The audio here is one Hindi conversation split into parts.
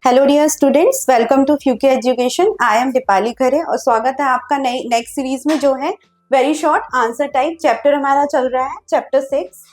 Hello dear students, welcome to फ्यूके education. I am Deepali Khare और स्वागत है आपका नई नेक्स्ट सीरीज में जो है very short answer type. Chapter हमारा चल रहा है चैप्टर 6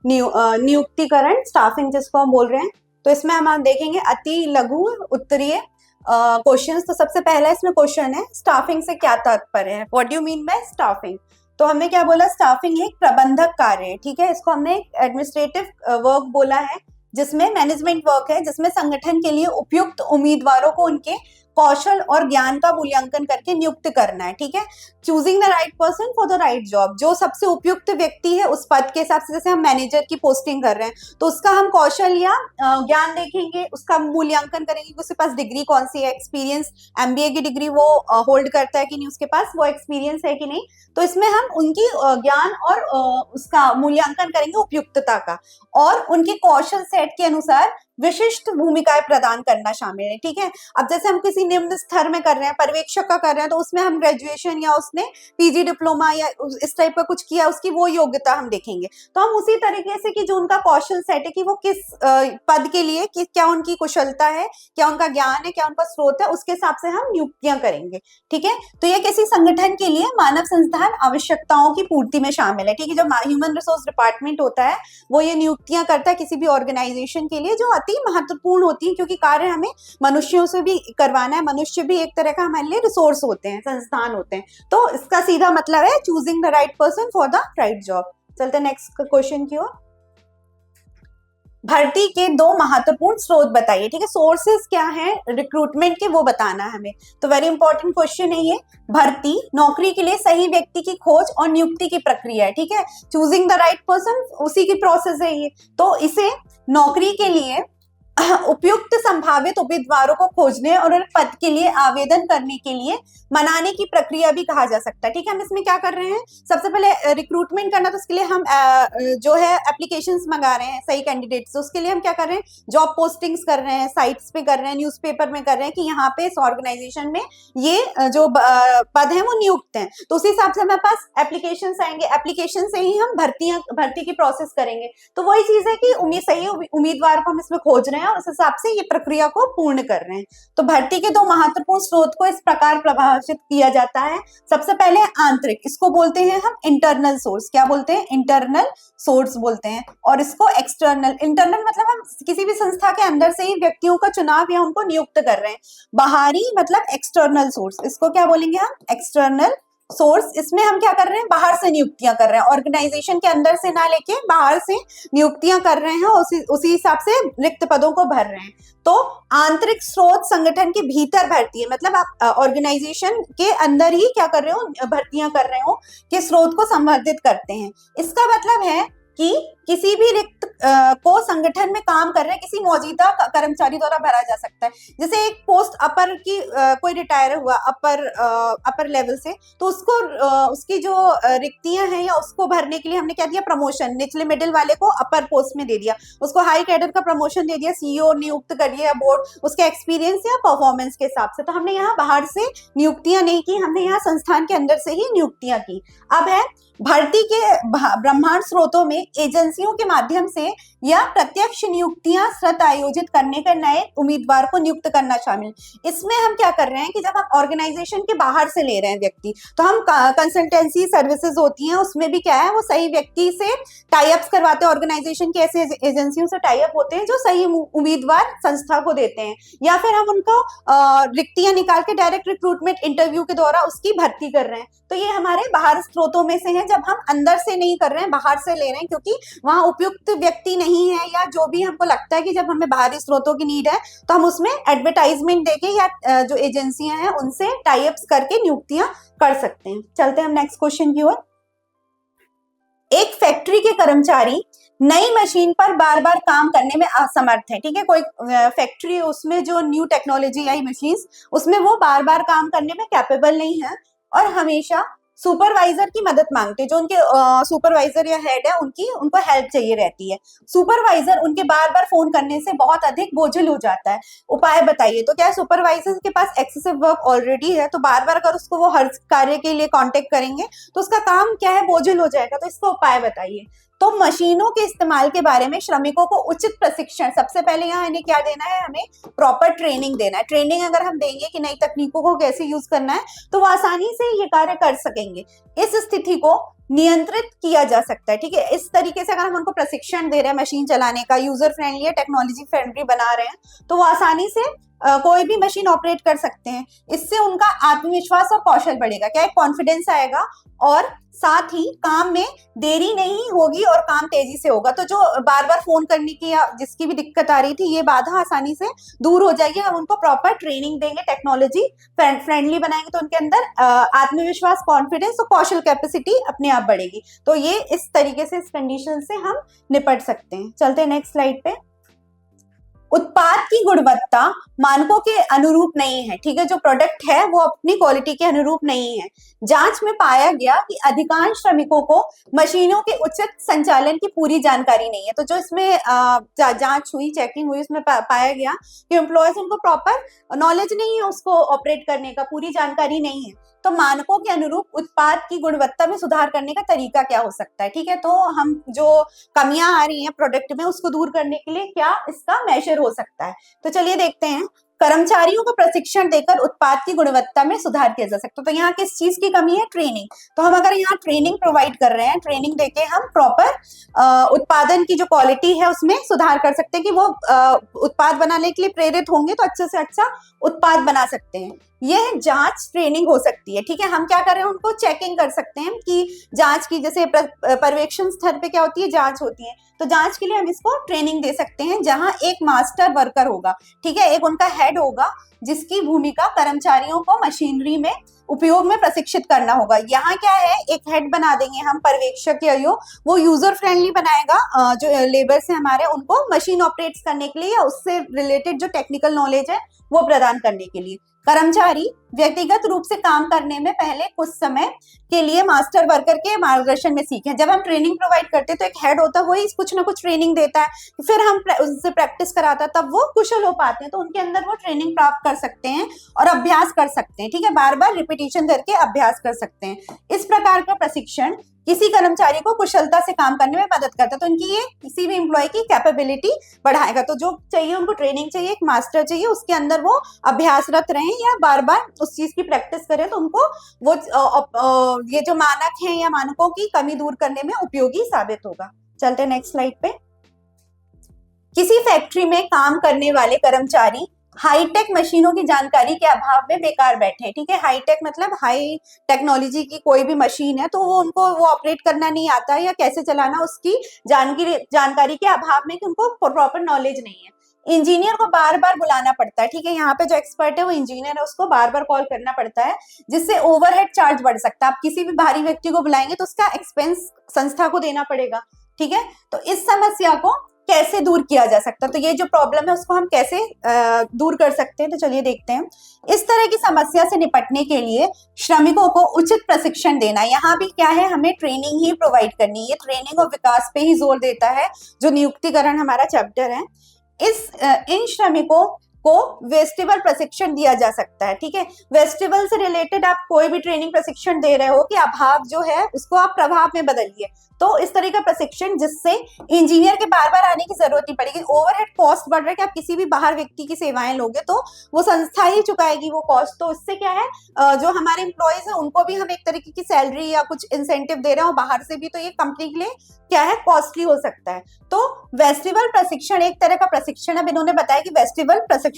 नियुक्तिकरण, स्टाफिंग जिसको हम बोल रहे हैं। तो इसमें हम देखेंगे अति लघु उत्तरीय क्वेश्चंस। तो सबसे पहला इसमें क्वेश्चन है, स्टाफिंग से क्या तात्पर्य है? What do you mean by staffing? तो हमने क्या बोला, स्टाफिंग एक प्रबंधक कार्य है। ठीक है, इसको हमने एडमिनिस्ट्रेटिव वर्क बोला है, जिसमें मैनेजमेंट वर्क है, जिसमें संगठन के लिए उपयुक्त उम्मीदवारों को उनके कौशल और ज्ञान का मूल्यांकन करके नियुक्त करना है। ठीक है, choosing the right person for the right job, जो सबसे उपयुक्त व्यक्ति है उस पद के हिसाब से। जैसे हम मैनेजर की पोस्टिंग कर रहे हैं तो उसका हम कौशल या ज्ञान देखेंगे, उसका मूल्यांकन करेंगे कि उसके पास डिग्री कौन सी है, एक्सपीरियंस एमबीए की डिग्री वो होल्ड करता है कि नहीं, उसके पास वो एक्सपीरियंस है कि नहीं। तो इसमें हम उनकी ज्ञान और उसका मूल्यांकन करेंगे, उपयुक्तता का, और उनके कौशल सेट के अनुसार विशिष्ट भूमिकाएं प्रदान करना शामिल है। ठीक है, अब जैसे हम किसी निम्न स्तर में कर रहे हैं, पर्यवेक्षक का कर रहे हैं, तो उसमें हम ग्रेजुएशन या उसने पीजी डिप्लोमा या इस टाइप का कुछ किया, उसकी वो योग्यता हम देखेंगे। तो हम उसी तरीके से कि जो उनका कौशल सेट है कि वो किस पद के लिए क्या उनकी कुशलता है, क्या उनका ज्ञान है, क्या उनका स्रोत है, उसके हिसाब से हम नियुक्तियां करेंगे। ठीक है, तो ये किसी संगठन के लिए मानव संस्थान आवश्यकताओं की पूर्ति में शामिल है। ठीक है, जो ह्यूमन रिसोर्स डिपार्टमेंट होता है वो ये नियुक्तियां करता है किसी भी ऑर्गेनाइजेशन के लिए, जो अति महत्वपूर्ण होती है, क्योंकि कार्य हमें मनुष्यों से भी करवाना है। मनुष्य भी एक तरह का हमारे लिए रिसोर्स होते हैं, संस्थान होते हैं। तो इसका सीधा मतलब है choosing the right person for the right job. चलते नेक्स्ट क्वेश्चन की ओर। भर्ती के दो महत्वपूर्ण स्रोत बताइए। ठीक है, सोर्सेस क्या है रिक्रूटमेंट के, वो बताना है हमें। तो वेरी इंपॉर्टेंट क्वेश्चन है ये। भर्ती, नौकरी के लिए सही व्यक्ति की खोज और नियुक्ति की प्रक्रिया है। ठीक है, चूजिंग द राइट पर्सन उसी की प्रोसेस है ये। तो इसे नौकरी के लिए उपयुक्त संभावित उम्मीदवारों को खोजने और उन पद के लिए आवेदन करने के लिए मनाने की प्रक्रिया भी कहा जा सकता है। ठीक है, हम इसमें क्या कर रहे हैं, सबसे पहले रिक्रूटमेंट करना, तो उसके लिए हम जो है एप्लीकेशंस मंगा रहे हैं सही कैंडिडेट्स। उसके लिए हम क्या कर रहे हैं, जॉब पोस्टिंग्स कर रहे हैं, साइट्स पे कर रहे हैं, न्यूज़पेपर में कर रहे हैं कि यहाँ पे इस ऑर्गेनाइजेशन में ये जो पद हैं वो नियुक्त हैं। तो उस हिसाब से हमारे पास एप्लीकेशंस आएंगे, एप्लीकेशन से ही हम भर्ती की प्रोसेस करेंगे। तो वही चीज है कि सही उम्मीदवार को हम इसमें खोज रहे हैं और उस हिसाब से ये प्रक्रिया को पूर्ण कर रहे हैं। तो भर्ती के दो महत्वपूर्ण स्रोत को इस प्रकार प्रभावित किया जाता है। सबसे पहले आंतरिक, इसको बोलते हैं हम इंटरनल सोर्स। क्या बोलते हैं? इंटरनल सोर्स बोलते हैं। और इसको एक्सटर्नल, इंटरनल मतलब हम किसी भी संस्था के अंदर से ही व्यक्तियों का चुनाव या उनको नियुक्त कर रहे हैं। बाहरी मतलब एक्सटर्नल सोर्स, इसको क्या बोलेंगे हम? External source. इसमें हम क्या कर रहे हैं, बाहर से नियुक्तियां कर रहे हैं, ऑर्गेनाइजेशन के अंदर से ना लेके बाहर से नियुक्तियां कर रहे हैं, उसी हिसाब से रिक्त पदों को भर रहे हैं। तो आंतरिक स्रोत संगठन के भीतर भर्ती है, मतलब आप ऑर्गेनाइजेशन के अंदर ही क्या कर रहे हो, भर्तियां कर रहे हो, के स्रोत को संवर्धित करते हैं। इसका मतलब है कि किसी भी रिक्त को संगठन में काम कर रहे किसी मौजूदा कर्मचारी द्वारा भरा जा सकता है। जैसे एक पोस्ट अपर की कोई रिटायर हुआ अपर लेवल से, तो उसको उसकी जो रिक्तियां हैं या उसको भरने के लिए हमने क्या दिया, प्रमोशन। निचले मिडिल वाले को अपर पोस्ट में दे दिया, उसको हाई कैडर का प्रमोशन दे दिया, सीईओ नियुक्त कर दिया बोर्ड, उसके एक्सपीरियंस या परफॉर्मेंस के हिसाब से। तो हमने यहाँ बाहर से नियुक्तियां नहीं की, हमने यहाँ संस्थान के अंदर से ही नियुक्तियां की। अब है भर्ती के ब्रह्मांड स्रोतों में एजेंसियों के माध्यम से या प्रत्यक्ष नियुक्तियां स्वत आयोजित करने का नए उम्मीदवार को नियुक्त करना शामिल। इसमें हम क्या कर रहे हैं कि जब हम ऑर्गेनाइजेशन के बाहर से ले रहे हैं व्यक्ति, तो हम कंसल्टेंसी सर्विसेज होती हैं, उसमें भी क्या है, वो सही व्यक्ति से टाई अप्स करवाते हैं। ऑर्गेनाइजेशन की ऐसे एजेंसियों से टाई अप होते हैं जो सही उम्मीदवार संस्था को देते हैं, या फिर हम उनको रिक्तियां निकाल के डायरेक्ट रिक्रूटमेंट इंटरव्यू के द्वारा उसकी भर्ती कर रहे हैं। तो ये हमारे बाहर स्रोतों में से है, जब हम अंदर से नहीं कर रहे हैं, बाहर से ले रहे हैं, क्योंकि वहां उपयुक्त व्यक्ति नहीं है, या जो भी हमको लगता है कि जब हमें बाहरी स्रोतों की नीड है तो हम उसमें एडवर्टाइजमेंट देके या जो एजेंसियां हैं उनसे टाई अप्स करके नियुक्तियां कर सकते हैं। चलते हैं हम नेक्स्ट क्वेश्चन की ओर। एक फैक्ट्री के कर्मचारी नई मशीन पर बार बार काम करने में असमर्थ है। ठीक है, कोई फैक्ट्री, उसमें जो न्यू टेक्नोलॉजी आई मशीन्स, उसमें वो बार बार काम करने में कैपेबल नहीं है और हमेशा सुपरवाइजर की मदद मांगते हैं। जो उनके सुपरवाइजर या हेड है उनको हेल्प चाहिए रहती है। सुपरवाइजर उनके बार बार फोन करने से बहुत अधिक बोझिल हो जाता है। उपाय बताइए। तो क्या सुपरवाइजर के पास एक्सेसिव वर्क ऑलरेडी है, तो बार बार अगर उसको वो हर कार्य के लिए कांटेक्ट करेंगे तो उसका काम क्या है, बोझिल हो जाएगा। तो इसका उपाय बताइए। तो मशीनों के इस्तेमाल के बारे में श्रमिकों को उचित प्रशिक्षण, सबसे पहले यहाँ इन्हें क्या देना है, हमें प्रॉपर ट्रेनिंग देना है। ट्रेनिंग अगर हम देंगे कि नई तकनीकों को कैसे यूज करना है तो वो आसानी से ये कार्य कर सकेंगे। इस स्थिति को नियंत्रित किया जा सकता है, ठीक है। इस तरीके से अगर हम उनको प्रशिक्षण दे रहे हैं मशीन चलाने का, यूजर फ्रेंडली है, टेक्नोलॉजी फ्रेंडली बना रहे हैं, तो वो आसानी से कोई भी मशीन ऑपरेट कर सकते हैं। इससे उनका आत्मविश्वास और कौशल बढ़ेगा, क्या है, कॉन्फिडेंस आएगा, और साथ ही काम में देरी नहीं होगी और काम तेजी से होगा। तो जो बार बार फोन करने की या जिसकी भी दिक्कत आ रही थी, ये बाधा आसानी से दूर हो जाएगी। हम उनको प्रॉपर ट्रेनिंग देंगे, टेक्नोलॉजी फ्रेंडली बनाएंगे, तो उनके अंदर आत्मविश्वास, कॉन्फिडेंस और कौशल कैपेसिटी अपने आप बढ़ेगी। तो ये इस तरीके से, इस कंडीशन से हम निपट सकते हैं। चलते हैं नेक्स्ट स्लाइड पे। उत्पाद की गुणवत्ता मानकों के अनुरूप नहीं है, ठीक है। जो प्रोडक्ट है वो अपनी क्वालिटी के अनुरूप नहीं है। जांच में पाया गया कि अधिकांश श्रमिकों को मशीनों के उचित संचालन की पूरी जानकारी नहीं है। तो जो इसमें जांच हुई, चेकिंग हुई, उसमें पाया गया कि एम्प्लॉयज उनको प्रॉपर नॉलेज नहीं है उसको ऑपरेट करने का, पूरी जानकारी नहीं है। तो मानकों के अनुरूप उत्पाद की गुणवत्ता में सुधार करने का तरीका क्या हो सकता है, ठीक है। तो हम जो कमियां आ रही हैं प्रोडक्ट में, उसको दूर करने के लिए क्या इसका मेजर हो सकता है। तो चलिए देखते हैं। कर्मचारियों को प्रशिक्षण देकर उत्पाद की गुणवत्ता में सुधार किया जा सकता है। तो यहाँ किस चीज की कमी है, ट्रेनिंग। तो हम अगर यहाँ ट्रेनिंग प्रोवाइड कर रहे हैं, ट्रेनिंग देके हम प्रॉपर उत्पादन की जो क्वालिटी है उसमें सुधार कर सकते हैं कि वो उत्पाद बनाने के लिए प्रेरित होंगे तो अच्छे से अच्छा उत्पाद बना सकते हैं। यह जांच ट्रेनिंग हो सकती है, ठीक है। हम क्या कर रहे हैं, उनको चेकिंग कर सकते हैं कि जांच की, जैसे पर्यवेक्षण स्तर पे क्या होती है, जांच होती है, तो जांच के लिए हम इसको ट्रेनिंग दे सकते हैं, जहां एक मास्टर वर्कर होगा, ठीक है, एक उनका हेड होगा, जिसकी भूमिका कर्मचारियों को मशीनरी में उपयोग में प्रशिक्षित करना होगा। यहाँ क्या है, एक हेड बना देंगे हम, पर्यवेक्षक या वो यूजर फ्रेंडली बनाएगा जो लेबर्स है हमारे, उनको मशीन ऑपरेट्स करने के लिए या उससे रिलेटेड जो टेक्निकल नॉलेज है वो प्रदान करने के लिए। कर्मचारी व्यक्तिगत रूप से काम करने में पहले कुछ समय के लिए मास्टर वर्कर के मार्गदर्शन में सीखें। जब हम ट्रेनिंग प्रोवाइड करते हैं तो एक हेड होता है, वही कुछ ना कुछ ट्रेनिंग देता है, फिर हम उससे प्रैक्टिस कराता है, तब वो कुशल हो पाते हैं। तो उनके अंदर वो ट्रेनिंग प्राप्त कर सकते हैं और अभ्यास कर सकते हैं, ठीक है, बार बार रिपीटिशन करके अभ्यास कर सकते हैं। इस प्रकार का प्रशिक्षण किसी कर्मचारी को कुशलता से काम करने में मदद करता है। तो इनकी ये किसी भी एम्प्लॉय की कैपेबिलिटी बढ़ाएगा। तो जो चाहिए उनको ट्रेनिंग चाहिए, एक मास्टर चाहिए, उसके अंदर वो अभ्यासरत रहें या बार बार उस चीज की प्रैक्टिस करें, तो उनको वो ये जो मानक हैं या मानकों की कमी दूर करने में उपयोगी साबित होगा। चलते हैं नेक्स्ट स्लाइड पे। किसी फैक्ट्री में काम करने वाले कर्मचारी हाईटेक मशीनों की जानकारी के अभाव में बेकार बैठे, ठीक है। हाईटेक मतलब हाई टेक्नोलॉजी की कोई भी मशीन है तो वो उनको वो ऑपरेट करना नहीं आता या कैसे चलाना उसकी जानकारी के अभाव में, कि उनको प्रॉपर नॉलेज नहीं है। इंजीनियर को बार बार बुलाना पड़ता है, ठीक है। यहाँ पे जो एक्सपर्ट है वो इंजीनियर है, उसको बार बार कॉल करना पड़ता है, जिससे ओवरहेड चार्ज बढ़ सकता है। आप किसी भी बाहरी व्यक्ति को बुलाएंगे तो उसका एक्सपेंस संस्था को देना पड़ेगा, ठीक है। तो इस समस्या को कैसे दूर किया जा सकता है, तो ये जो प्रॉब्लम है उसको हम कैसे दूर कर सकते हैं, तो चलिए देखते हैं। इस तरह की समस्या से निपटने के लिए श्रमिकों को उचित प्रशिक्षण देना। यहाँ भी क्या है, हमें ट्रेनिंग ही प्रोवाइड करनी है। ये ट्रेनिंग और विकास पे ही जोर देता है जो नियुक्तिकरण हमारा चैप्टर है। इन श्रमिकों को वेस्टिबल प्रशिक्षण दिया जा सकता है, ठीक है। वेस्टिबल से रिलेटेड आप कोई भी ट्रेनिंग प्रशिक्षण दे रहे हो कि अभाव जो है उसको आप प्रभाव में बदलिए, तो इस तरह का प्रशिक्षण जिससे इंजीनियर के बार बार आने की जरूरत नहीं पड़ेगी। ओवरहेड कॉस्ट बढ़ रहा है कि आप किसी भी बाहर व्यक्ति की सेवाएं लोगे तो वो संस्था ही चुकाएगी वो कॉस्ट। तो इससे क्या है, जो हमारे एम्प्लॉयज है उनको भी हम एक तरीके की सैलरी या कुछ इंसेंटिव दे रहे हो बाहर से भी, तो ये कंपनी के लिए क्या है, कॉस्टली हो सकता है। तो वेस्टिबल प्रशिक्षण एक तरह का प्रशिक्षण, अब इन्होंने बताया कि वेस्टिबल प्रशिक्षण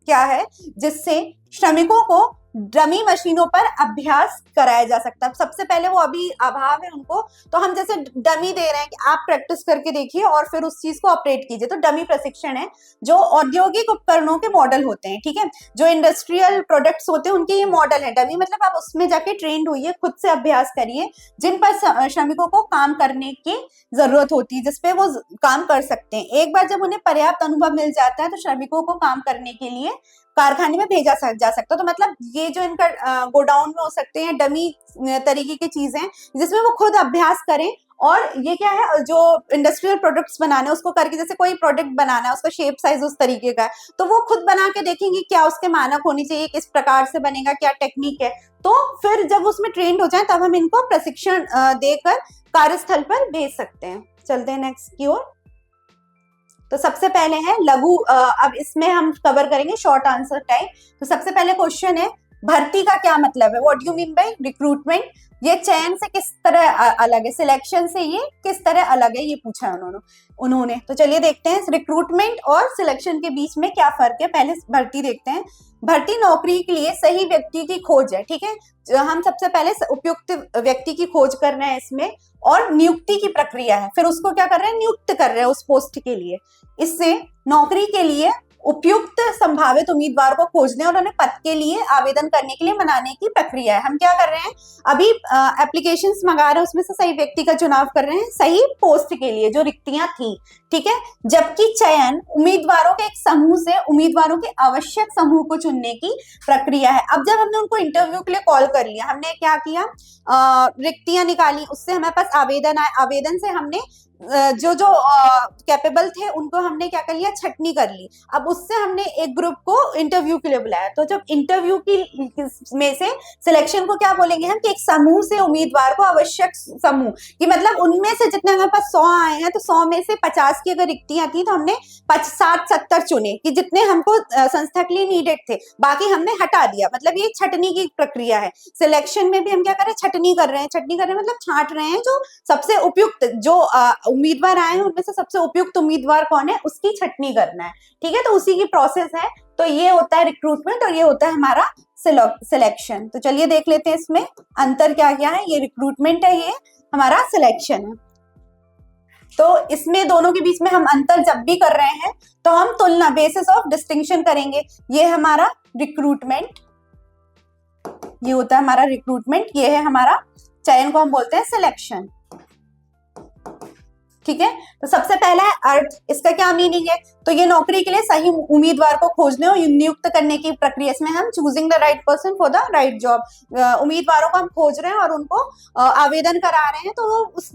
क्या है, जिससे श्रमिकों को डमी मशीनों पर अभ्यास कराया जा सकता है। सबसे पहले वो अभी अभाव है उनको, तो हम जैसे डमी दे रहे हैं कि आप प्रैक्टिस करके देखिए और फिर उस चीज को ऑपरेट कीजिए। तो डमी प्रशिक्षण है, जो औद्योगिक उपकरणों के मॉडल होते हैं, ठीक है, जो इंडस्ट्रियल प्रोडक्ट्स होते हैं उनके ये मॉडल है। डमी मतलब आप उसमें जाके ट्रेंड होइए, खुद से अभ्यास करिए, जिन पर श्रमिकों को काम करने की जरूरत होती है, जिसपे वो काम कर सकते हैं। एक बार जब उन्हें पर्याप्त अनुभव मिल जाता है तो श्रमिकों को काम करने के लिए कारखाने में भेजा जा सकता है। तो मतलब ये जो इनका गोडाउन में हो सकते हैं डमी तरीके की चीजें, जिसमें वो खुद अभ्यास करें और ये क्या है, जो इंडस्ट्रियल प्रोडक्ट्स बनाना है उसको करके, जैसे कोई प्रोडक्ट बनाना है उसका शेप साइज उस तरीके का है, तो वो खुद बना के देखेंगे क्या उसके मानक होनी चाहिए, किस प्रकार से बनेगा, क्या टेक्निक है। तो फिर जब उसमें ट्रेंड हो जाए तब हम इनको प्रशिक्षण देकर कार्यस्थल पर भेज सकते हैं। चलते हैं नेक्स्ट की ओर। तो सबसे पहले है लघु, अब इसमें हम कवर करेंगे शॉर्ट आंसर टाइप। तो सबसे पहले क्वेश्चन है, भर्ती का क्या मतलब है, what do you mean by recruitment. ये चयन से किस तरह अलग है, सिलेक्शन से ये किस तरह अलग है, ये पूछा है उन्होंने। तो चलिए देखते हैं रिक्रूटमेंट और सिलेक्शन के बीच में क्या फर्क है। पहले भर्ती देखते हैं। भर्ती नौकरी के लिए सही व्यक्ति की खोज है, ठीक है। हम सबसे पहले उपयुक्त व्यक्ति की खोज कर रहे हैं इसमें, और नियुक्ति की प्रक्रिया है, फिर उसको क्या कर रहे हैं, नियुक्त कर रहे हैं उस पोस्ट के लिए। इससे नौकरी के लिए उपयुक्त संभावित उम्मीदवार को खोजने और उन्हें पद के लिए आवेदन करने के लिए मनाने की प्रक्रिया है। हम क्या कर रहे हैं, अभी एप्लीकेशंस मंगा रहे हैं, उसमें से सही व्यक्ति का चुनाव कर रहे हैं सही पोस्ट के लिए जो रिक्तियां थी, ठीक है। जबकि चयन उम्मीदवारों के एक समूह से उम्मीदवारों के आवश्यक समूह को चुनने की प्रक्रिया है। अब जब हमने उनको इंटरव्यू के लिए कॉल कर लिया, हमने क्या किया, रिक्तियां निकाली, उससे हमारे पास आवेदन आए, आवेदन से हमने जो जो कैपेबल थे उनको हमने क्या कर लिया, छटनी कर ली। अब उससे हमने एक ग्रुप को इंटरव्यू के लिए बुलाया। तो जब इंटरव्यू की में से सिलेक्शन को क्या बोलेंगे हम, कि एक समूह से उम्मीदवार को, आवश्यक समूह कि मतलब उनमें से जितने हमारे पास 100 आए हैं, तो 100 में से 50 की अगर रिक्तियां थी तो हमने 60-70 चुने कि जितने हमको संस्था के लिए नीडेड थे, बाकी हमने हटा दिया। मतलब ये छटनी की प्रक्रिया है। सिलेक्शन में भी हम क्या कर रहे हैं, छटनी कर रहे हैं। छटनी कर रहे हैं मतलब छांट रहे हैं जो सबसे उपयुक्त, जो उम्मीदवार आए हैं उनमें से सबसे उपयुक्त उम्मीदवार कौन है, उसकी छटनी करना है, ठीक है। तो उसी की प्रोसेस है। तो ये होता है रिक्रूटमेंट और ये होता है हमारा सिलेक्शन। तो चलिए देख लेते हैं इसमें अंतर क्या क्या है। ये रिक्रूटमेंट है, ये हमारा सिलेक्शन है। तो इसमें दोनों के बीच में हम अंतर जब भी कर रहे हैं तो हम तुलना, बेसिस ऑफ डिस्टिंक्शन करेंगे। ये हमारा रिक्रूटमेंट, ये होता है हमारा रिक्रूटमेंट, ये है हमारा चयन को हम बोलते हैं सिलेक्शन, ठीक है। तो सबसे पहला है अर्थ, इसका क्या मीनिंग है, तो ये नौकरी के लिए सही उम्मीदवार को खोजने और नियुक्त करने की प्रक्रिया। इसमें हम choosing the right person for the right job, उम्मीदवारों को हम खोज रहे हैं और उनको आवेदन करा रहे हैं, तो उस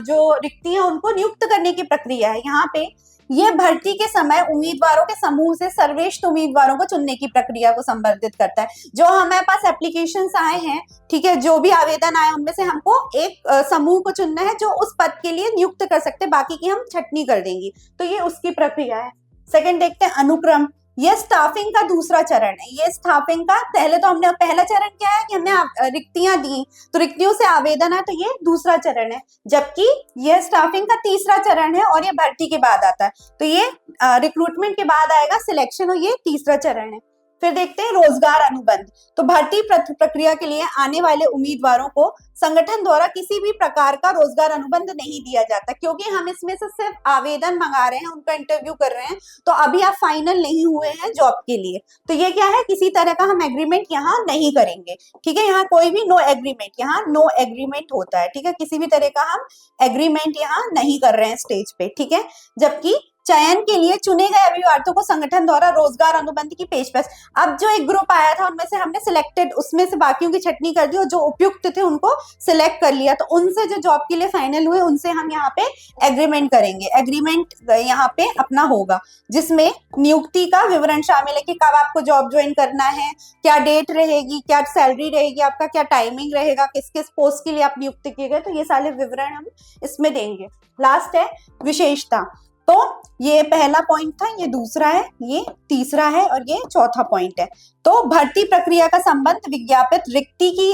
जो रिक्ति है उनको नियुक्त करने की प्रक्रिया है। यहाँ पे ये भर्ती के समय उम्मीदवारों के समूह से सर्वश्रेष्ठ उम्मीदवारों को चुनने की प्रक्रिया को संबोधित करता है। जो हमारे पास एप्लीकेशंस आए हैं, ठीक है, जो भी आवेदन आए उनमें से हमको एक समूह को चुनना है जो उस पद के लिए नियुक्त कर सकते हैं, बाकी की हम छटनी कर देंगे। तो ये उसकी प्रक्रिया है। सेकंड देखते हैं अनुक्रम। ये स्टाफिंग का दूसरा चरण है। ये स्टाफिंग का, पहले तो हमने, पहला चरण क्या है कि हमने रिक्तियां दी, तो रिक्तियों से आवेदन है, तो ये दूसरा चरण है। जबकि ये स्टाफिंग का तीसरा चरण है और ये भर्ती के बाद आता है। तो ये रिक्रूटमेंट के बाद आएगा सिलेक्शन और ये तीसरा चरण है। फिर देखते हैं रोजगार अनुबंध। तो भर्ती प्रक्रिया के लिए आने वाले उम्मीदवारों को संगठन द्वारा किसी भी प्रकार का रोजगार अनुबंध नहीं दिया जाता, क्योंकि हम इसमें से सिर्फ आवेदन मंगा रहे हैं, उनका इंटरव्यू कर रहे हैं, तो अभी आप फाइनल नहीं हुए हैं जॉब के लिए। तो ये क्या है, किसी तरह का हम एग्रीमेंट यहाँ नहीं करेंगे, ठीक है। यहाँ कोई भी नो एग्रीमेंट, यहाँ नो एग्रीमेंट होता है, ठीक है। किसी भी तरह का हम एग्रीमेंट यहाँ नहीं कर रहे हैं स्टेज पे, ठीक है। जबकि चयन के लिए चुने गए अभ्यर्थियों को संगठन द्वारा रोजगार अनुबंध की पेशकश। अब जो एक ग्रुप आया था उनमें से हमने सिलेक्टेड, उसमें से बाकियों की छटनी कर दी और जो उपयुक्त थे उनको सिलेक्ट कर लिया, तो उनसे जो जॉब के लिए फाइनल हुए उनसे हम यहाँ पे एग्रीमेंट करेंगे। एग्रीमेंट यहाँ पे अपना होगा जिसमें नियुक्ति का विवरण शामिल है कि कब आपको जॉब ज्वाइन करना है, क्या डेट रहेगी, क्या सैलरी रहेगी आपका, क्या टाइमिंग रहेगा, किस किस पोस्ट के लिए आप नियुक्त किए गए, तो ये सारे विवरण हम इसमें देंगे। लास्ट है विशेषता। तो ये पहला पॉइंट था, ये दूसरा है, ये तीसरा है और ये चौथा पॉइंट है। तो भर्ती प्रक्रिया का संबंध विज्ञापित रिक्ति की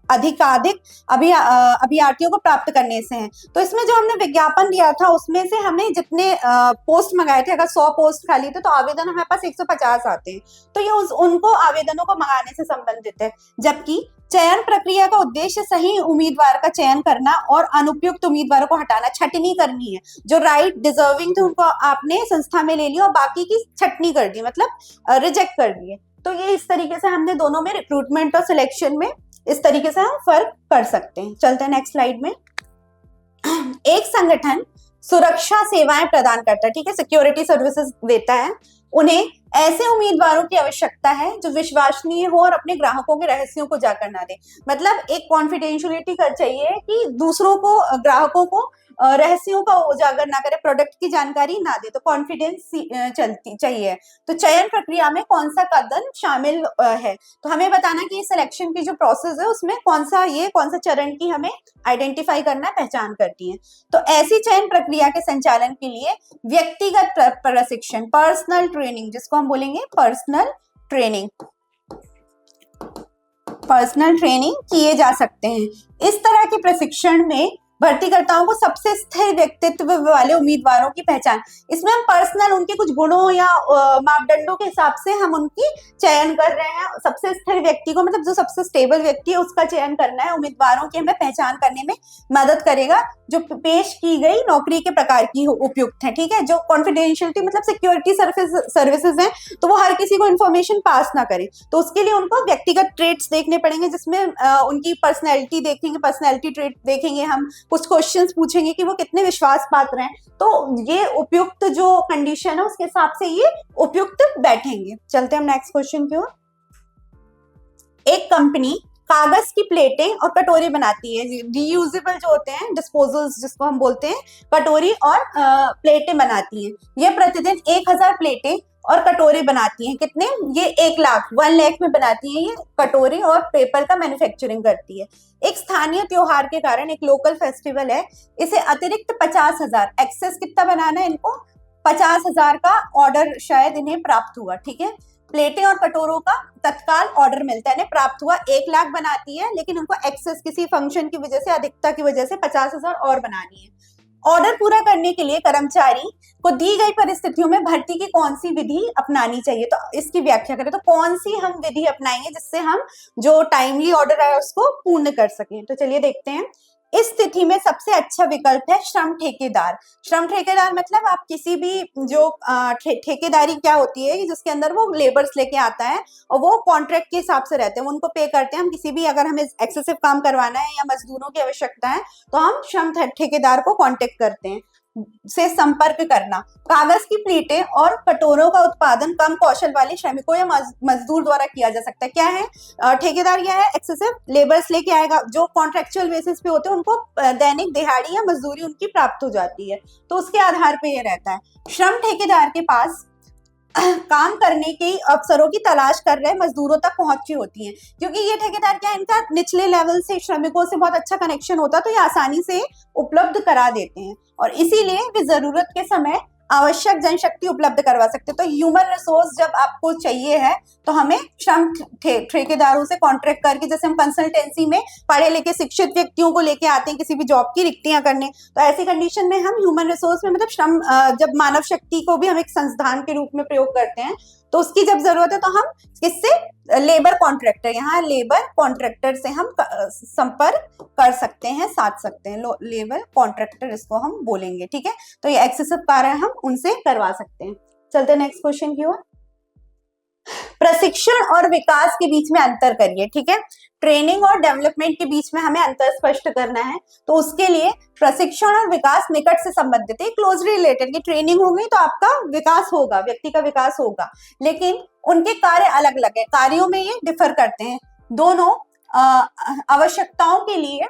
अधिकाधिक अभ्यर्थियों को प्राप्त करने से है। तो इसमें जो हमने विज्ञापन दिया था उसमें से हमें जितने पोस्ट मंगाए थे, अगर 100 पोस्ट खाली थे तो आवेदन हमारे पास 150 आते हैं, तो ये उनको आवेदनों को मंगाने से संबंधित है। जबकि चयन प्रक्रिया का उद्देश्य सही उम्मीदवार का चयन करना और अनुपयुक्त उम्मीदवारों को हटाना, छटनी करनी है। जो राइट डिजर्विंग थे उनको आपने संस्था में ले लिया और बाकी की छटनी कर दी, मतलब रिजेक्ट कर दिए। तो ये इस तरीके से हमने दोनों में, रिक्रूटमेंट और सिलेक्शन में, इस तरीके से हम फर्क कर सकते हैं। चलते हैं नेक्स्ट स्लाइड में। एक संगठन सुरक्षा सेवाएं प्रदान करता है, ठीक है, सिक्योरिटी सर्विसेज देता है। उन्हें ऐसे उम्मीदवारों की आवश्यकता है जो विश्वसनीय हो और अपने ग्राहकों के रहस्यों को जाकर ना दे। मतलब एक कॉन्फिडेंशियलिटी कर चाहिए कि दूसरों को, ग्राहकों को रहस्यों का उजागर ना करे, प्रोडक्ट की जानकारी ना दे, तो कॉन्फिडेंस चलती चाहिए। तो चयन प्रक्रिया में कौन सा कदम शामिल है, तो हमें बताना कि सिलेक्शन की जो प्रोसेस है उसमें कौन सा चरण की हमें आइडेंटिफाई करना, पहचान करती है। तो ऐसी चयन प्रक्रिया के संचालन के लिए व्यक्तिगत प्रशिक्षण, पर्सनल ट्रेनिंग, जिसको हम बोलेंगे पर्सनल ट्रेनिंग किए जा सकते हैं। इस तरह के प्रशिक्षण में भर्तीकर्ताओं को सबसे स्थिर व्यक्तित्व वाले उम्मीदवारों की पहचान, इसमें हम पर्सनल उनके कुछ गुणों या मापदंडों के हिसाब से हम उनकी चयन कर रहे हैं। सबसे स्थिर व्यक्ति को, मतलब जो सबसे स्टेबल व्यक्ति है उसका चयन करना है। उम्मीदवारों की हमें पहचान करने में मदद करेगा जो पेश की गई नौकरी के प्रकार की उपयुक्त है। ठीक है, जो कॉन्फिडेंशियलिटी मतलब सिक्योरिटी सर्विसेज हैं, तो वो हर किसी को इन्फॉर्मेशन पास ना करें, तो उसके लिए उनको व्यक्तिगत ट्रेट्स देखने पड़ेंगे, जिसमें उनकी पर्सनैलिटी देखेंगे, पर्सनैलिटी ट्रेट देखेंगे, हम कुछ क्वेश्चंस पूछेंगे कि वो कितने विश्वास पात्र हैं। तो ये उपयुक्त जो कंडीशन है उसके हिसाब से ये उपयुक्त बैठेंगे। चलते हैं हम नेक्स्ट क्वेश्चन की ओर। एक कंपनी कागज की प्लेटें और कटोरी बनाती है, रीयूजेबल जो होते हैं, डिस्पोजल्स जिसको हम बोलते हैं, कटोरी और प्लेटें बनाती हैं। ये प्रतिदिन 1000 प्लेटें और कटोरी बनाती हैं। कितने? ये 1 लाख में बनाती हैं ये कटोरी, और पेपर का मैन्युफैक्चरिंग करती है। एक स्थानीय त्योहार के कारण, एक लोकल फेस्टिवल है, इसे अतिरिक्त 50,000 एक्सेस कितना बनाना है इनको? 50,000 का ऑर्डर शायद इन्हें प्राप्त हुआ। ठीक है, प्लेटें और कटोरों का तत्काल ऑर्डर मिलता है, इन्हें प्राप्त हुआ। 1 लाख बनाती है, लेकिन उनको एक्सेस किसी फंक्शन की वजह से, अधिकता की वजह से 50,000 और बनानी है। ऑर्डर पूरा करने के लिए कर्मचारी को दी गई परिस्थितियों में भर्ती की कौन सी विधि अपनानी चाहिए, तो इसकी व्याख्या करें। तो कौन सी हम विधि अपनाएंगे जिससे हम जो टाइमली ऑर्डर आया उसको पूर्ण कर सकें। तो चलिए देखते हैं। इस स्थिति में सबसे अच्छा विकल्प है श्रम ठेकेदार। श्रम ठेकेदार मतलब आप किसी भी जो ठेकेदारी क्या होती है, जिसके अंदर वो लेबर्स लेके आता है और वो कॉन्ट्रैक्ट के हिसाब से रहते हैं, वो उनको पे करते हैं। हम किसी भी, अगर हमें एक्सेसिव काम करवाना है या मजदूरों की आवश्यकता है, तो हम श्रम ठेकेदार को कॉन्टेक्ट करते हैं, से संपर्क करना। कागज की प्लेटें और कटोरों का उत्पादन कम कौशल वाले श्रमिकों या मजदूर द्वारा किया जा सकता है। क्या है? ठेकेदार क्या है? एक्सेसिव लेबर्स लेके आएगा, जो कॉन्ट्रेक्चुअल बेसिस पे होते हैं उनको दैनिक दिहाड़ी या मजदूरी उनकी प्राप्त हो जाती है, तो उसके आधार पे ये रहता है। श्रम ठेकेदार के पास काम करने के अवसरों की तलाश कर रहे मजदूरों तक पहुंची होती हैं, क्योंकि ये ठेकेदार क्या है, इनका निचले लेवल से श्रमिकों से बहुत अच्छा कनेक्शन होता है, तो ये आसानी से उपलब्ध करा देते हैं, और इसीलिए वे जरूरत के समय आवश्यक जनशक्ति उपलब्ध करवा सकते हैं। तो ह्यूमन रिसोर्स जब आपको चाहिए है, तो हमें श्रम ठेकेदारों से कॉन्ट्रैक्ट करके, जैसे हम कंसल्टेंसी में पढ़े लिखे शिक्षित व्यक्तियों को लेके आते हैं किसी भी जॉब की रिक्तियां करने, तो ऐसी कंडीशन में हम ह्यूमन रिसोर्स में, मतलब श्रम, जब मानव शक्ति को भी हम एक संसाधन के रूप में प्रयोग करते हैं, तो उसकी जब जरूरत है तो हम किससे? लेबर कॉन्ट्रैक्टर, यहाँ लेबर कॉन्ट्रैक्टर से हम संपर्क कर सकते हैं, साध सकते हैं। लेबर कॉन्ट्रैक्टर इसको हम बोलेंगे। ठीक है, तो ये एक्सेसिव कार्य हम उनसे करवा सकते हैं। चलते हैं नेक्स्ट क्वेश्चन की ओर। प्रशिक्षण और विकास के बीच में अंतर करिए। ठीक है, ट्रेनिंग और डेवलपमेंट के बीच में हमें अंतर स्पष्ट करना है, तो उसके लिए प्रशिक्षण और विकास निकट से संबंधित है, क्लोजली रिलेटेड। की ट्रेनिंग होगी तो आपका विकास होगा, व्यक्ति का विकास होगा, लेकिन उनके कार्य अलग अलग है, कार्यों में ये डिफर करते हैं। दोनों आवश्यकताओं के लिए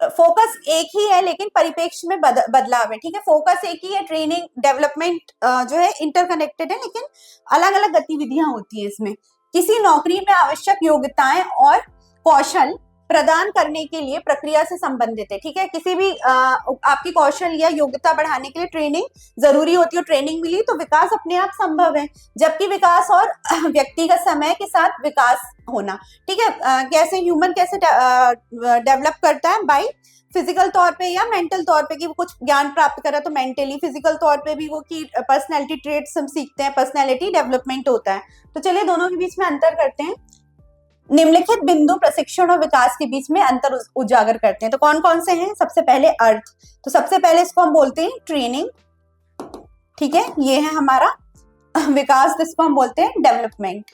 फोकस एक ही है, लेकिन परिप्रेक्ष्य में बदलाव है। ठीक है, फोकस एक ही है, ट्रेनिंग डेवलपमेंट जो है इंटरकनेक्टेड है, लेकिन अलग अलग गतिविधियां होती है इसमें। किसी नौकरी में आवश्यक योग्यताएं और कौशल प्रदान करने के लिए प्रक्रिया से संबंधित है। ठीक है, किसी भी आपकी कौशल या योग्यता बढ़ाने के लिए ट्रेनिंग जरूरी होती है, ट्रेनिंग मिली तो विकास अपने आप संभव है, जबकि विकास और व्यक्तिगत समय के साथ विकास होना। ठीक है, कैसे ह्यूमन कैसे डेवलप करता है? बाय फिजिकल तौर पे या मेंटल तौर पे, कि वो कुछ ज्ञान प्राप्त करा तो मेंटली, फिजिकल तौर पे भी वो की पर्सनैलिटी ट्रेट्स हम सीखते हैं, पर्सनैलिटी डेवलपमेंट होता है। तो चलिए दोनों के बीच में अंतर करते हैं। निम्नलिखित बिंदु प्रशिक्षण और विकास के बीच में अंतर उजागर करते हैं, तो कौन कौन से हैं? सबसे पहले अर्थ, तो सबसे पहले इसको हम बोलते हैं ट्रेनिंग। ठीक है, ये है हमारा विकास, जिसको हम बोलते हैं डेवलपमेंट।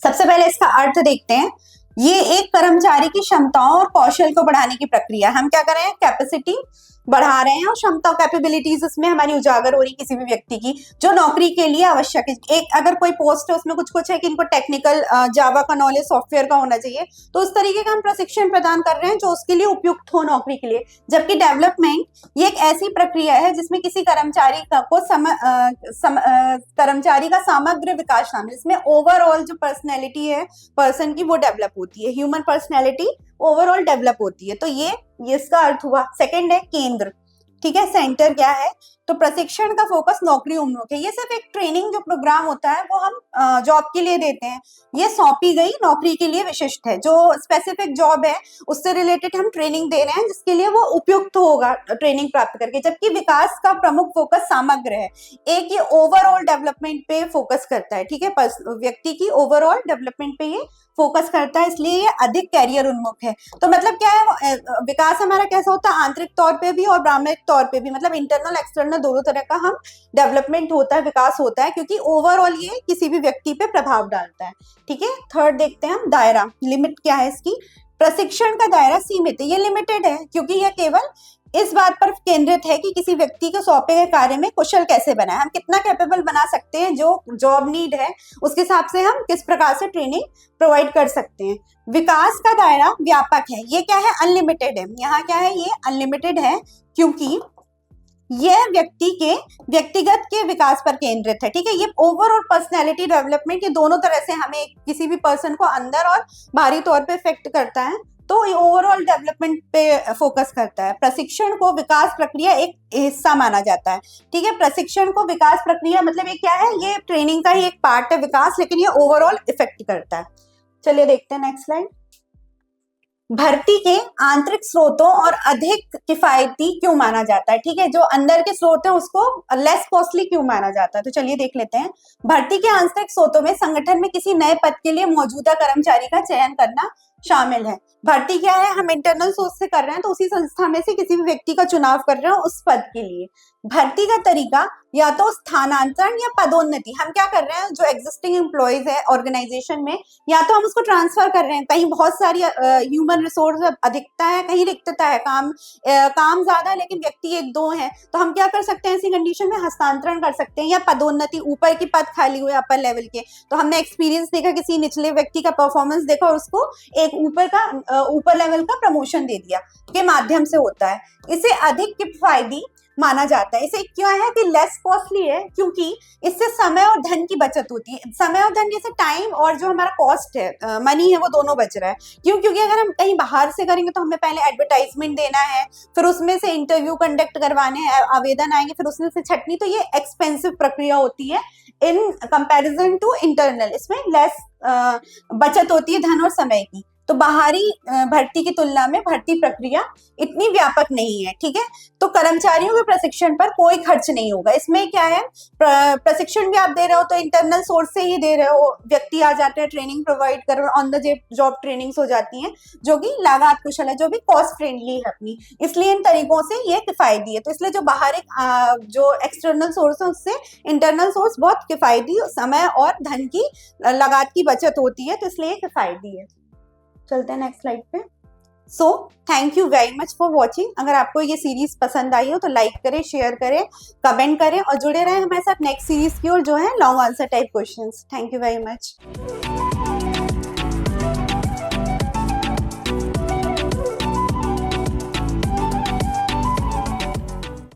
सबसे पहले इसका अर्थ देखते हैं। ये एक कर्मचारी की क्षमताओं और कौशल को बढ़ाने की प्रक्रिया। हम क्या कर रहे हैं? कैपेसिटी बढ़ा रहे हैं और क्षमता कैपेबिलिटीज उसमें हमारी उजागर हो रही किसी भी व्यक्ति की जो नौकरी के लिए आवश्यक है। एक अगर कोई पोस्ट है उसमें कुछ कुछ है कि इनको टेक्निकल जावा का नॉलेज सॉफ्टवेयर का होना चाहिए, तो उस तरीके का हम प्रशिक्षण प्रदान कर रहे हैं जो उसके लिए उपयुक्त हो नौकरी के लिए। जबकि डेवलपमेंट ये एक ऐसी प्रक्रिया है जिसमें किसी कर्मचारी कर्मचारी का समग्र विकास शामिल, इसमें ओवरऑल जो पर्सनैलिटी है पर्सन की वो डेवलप होती है, ह्यूमन पर्सनैलिटी ओवरऑल डेवलप होती है। तो ये इसका अर्थ हुआ। सेकंड है केंद्र, ठीक है, सेंटर क्या है, तो प्रशिक्षण का फोकस नौकरी उन्मुख है। ये सिर्फ एक ट्रेनिंग जो प्रोग्राम होता है वो हम जॉब के लिए देते हैं, ये सौंपी गई नौकरी के लिए विशिष्ट है। जो स्पेसिफिक जॉब है उससे रिलेटेड हम ट्रेनिंग दे रहे हैं जिसके लिए वो उपयुक्त होगा ट्रेनिंग प्राप्त करके। जबकि विकास का प्रमुख फोकस समग्र है, एक ये ओवरऑल डेवलपमेंट पे फोकस करता है, ठीक है, व्यक्ति की ओवरऑल डेवलपमेंट पे ये फोकस करता है, इसलिए ये अधिक कैरियर उन्मुख है। तो मतलब क्या है, विकास हमारा कैसा होता है, आंतरिक तौर पे भी और ब्राह्मणिक तौर पे भी, मतलब इंटरनल एक्सटर्नल दोनों तरह का हम डेवलपमेंट होता है, विकास होता है, क्योंकि ओवरऑल ये किसी भी व्यक्ति पे प्रभाव डालता है। ठीक है, थर्ड देखते हैं हम, दायरा, लिमिट क्या है इसकी। प्रशिक्षण का दायरा सीमित है, ये लिमिटेड है क्योंकि यह केवल इस बात पर केंद्रित है कि किसी व्यक्ति को सौंपे गए कार्य में कुशल कैसे बनाए, हम कितना कैपेबल बना सकते हैं, जो जॉब नीड है उसके हिसाब से हम किस प्रकार से ट्रेनिंग प्रोवाइड कर सकते हैं। विकास का दायरा व्यापक है, ये क्या है, अनलिमिटेड है। यहाँ क्या है, ये अनलिमिटेड है क्योंकि यह व्यक्ति के व्यक्तिगत के विकास पर केंद्रित है। ठीक है, ये ओवरऑल पर्सनैलिटी डेवलपमेंट, ये दोनों तरह से हमें किसी भी पर्सन को अंदर और बाहरी तौर पे इफेक्ट करता है, तो ये ओवरऑल डेवलपमेंट पे फोकस करता है। प्रशिक्षण को विकास प्रक्रिया एक हिस्सा माना जाता है। ठीक है, प्रशिक्षण को विकास प्रक्रिया मतलब ये क्या है, ये ट्रेनिंग का ही एक पार्ट है विकास, लेकिन ये ओवरऑल इफेक्ट करता है। चलिए देखते हैं नेक्स्ट स्लाइड। भर्ती के आंतरिक स्रोतों और अधिक किफायती क्यों माना जाता है। ठीक है, जो अंदर के स्रोत है उसको लेस कॉस्टली क्यों माना जाता है, तो चलिए देख लेते हैं। भर्ती के आंतरिक स्रोतों में संगठन में किसी नए पद के लिए मौजूदा कर्मचारी का चयन करना शामिल है। भर्ती क्या है, हम इंटरनल सोर्स से कर रहे हैं, तो उसी संस्था में से किसी भी व्यक्ति का चुनाव कर रहे हैं उस पद के लिए। भर्ती का तरीका या तो स्थानांतरण या पदोन्नति, हम क्या कर रहे हैं, जो एग्जिस्टिंग एम्प्लॉइज है ऑर्गेनाइजेशन में, या तो हम उसको ट्रांसफर कर रहे हैं, कहीं बहुत सारी ह्यूमन रिसोर्स अधिकता है, कहीं रिक्तता है, काम ज्यादा है लेकिन व्यक्ति एक दो है, तो हम क्या कर सकते हैं, ऐसी कंडीशन में हस्तांतरण कर सकते हैं, या पदोन्नति, ऊपर की पद खाली हुए अपर लेवल के, तो हमने एक्सपीरियंस देखा, किसी निचले व्यक्ति का परफॉर्मेंस देखा और उसको एक ऊपर लेवल का प्रमोशन दे दिया, के माध्यम से होता है। इसे अधिक किफायती माना जाता है। इसे क्यों है कि लेस कॉस्टली है, क्योंकि इससे समय और धन की बचत होती है। समय और धन जैसे टाइम और जो हमारा कॉस्ट है, मनी है, वो दोनों बच रहा है। क्यों, क्योंकि अगर हम कहीं बाहर से करेंगे तो हमें पहले एडवर्टाइजमेंट देना है, फिर उसमें से इंटरव्यू कंडक्ट करवाने हैं, आवेदन आएंगे, फिर उसमें से छटनी, तो ये एक्सपेंसिव प्रक्रिया होती है इन कंपैरिजन टू इंटरनल। इसमें लेस बचत होती है धन और समय की। तो बाहरी भर्ती की तुलना में भर्ती प्रक्रिया इतनी व्यापक नहीं है। ठीक है, तो कर्मचारियों के प्रशिक्षण पर कोई खर्च नहीं होगा। इसमें क्या है, प्रशिक्षण भी आप दे रहे हो तो इंटरनल सोर्स से ही दे रहे हो, व्यक्ति आ जाते हैं, ट्रेनिंग प्रोवाइड कर रहे हो, ऑन द जॉब ट्रेनिंग्स हो जाती हैं जो कि लागत कुशल है, जो भी कॉस्ट फ्रेंडली है अपनी, इसलिए इन तरीकों से ये किफायती है। तो इसलिए जो बाहरी जो एक्सटर्नल सोर्स है उससे इंटरनल सोर्स बहुत किफायती, समय और धन की लागत की बचत होती है, तो इसलिए किफायती है। चलते हैं नेक्स्ट स्लाइड पे। So thank you very much for watching. अगर आपको ये सीरीज पसंद आई हो तो लाइक करें, शेयर करें, कमेंट करें और जुड़े रहें हमारे साथ नेक्स्ट सीरीज की ओर, जो है long answer type questions. Thank you very much.